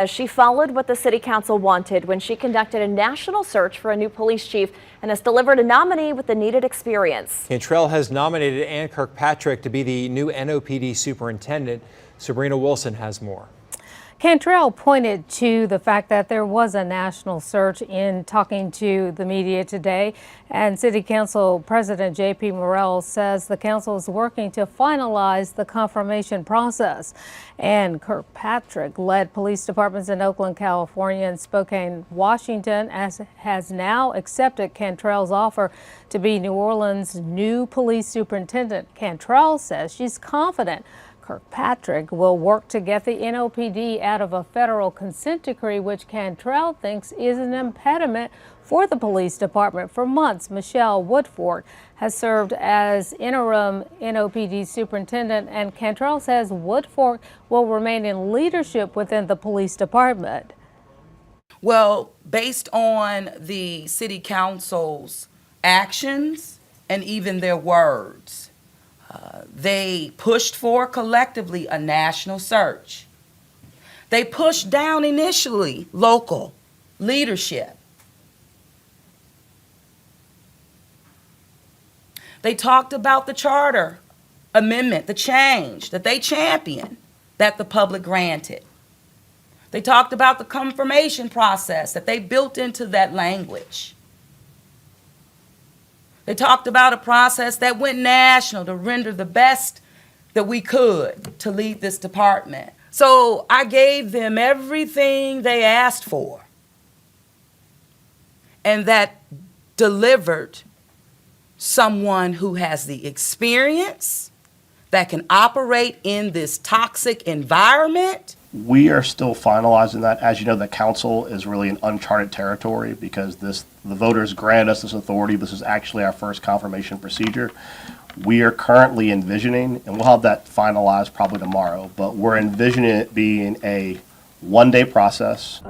She followed what the city council wanted when she conducted a national search for a new police chief and has delivered a nominee with the needed experience. Cantrell has nominated Anne Kirkpatrick to be the new NOPD superintendent. Sabrina Wilson has more. Cantrell pointed to the fact that there was a national search in talking to the media today, and City Council President J.P. Morrell says the council is working to finalize the confirmation process. And Kirkpatrick led police departments in Oakland, California and Spokane, Washington, has now accepted Cantrell's offer to be New Orleans' new police superintendent. Cantrell says she's confident Kirkpatrick will work to get the NOPD out of a federal consent decree, which Cantrell thinks is an impediment for the police department. For months, Michelle Woodfork has served as interim NOPD superintendent, and Cantrell says Woodfork will remain in leadership within the police department. Well, based on the city council's actions and even their words, they pushed for collectively a national search. They pushed down initially local leadership. They talked about the charter amendment, the change that they championed, that the public granted. They talked about the confirmation process that they built into that language. They talked about a process that went national to render the best that we could to lead this department. So I gave them everything they asked for, and that delivered someone who has the experience that can operate in this toxic environment. We are still finalizing that. As you know, the council is really an uncharted territory because the voters grant us this authority. This is actually our first confirmation procedure. We are currently envisioning, and we'll have that finalized probably tomorrow, but we're envisioning it being a one-day process.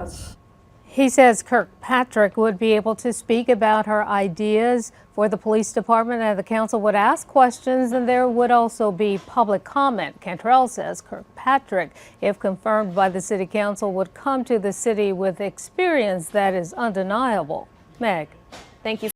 He says Kirkpatrick would be able to speak about her ideas for the police department, and the council would ask questions, and there would also be public comment. Cantrell says Kirkpatrick, if confirmed by the city council, would come to the city with experience that is undeniable. Meg. Thank you.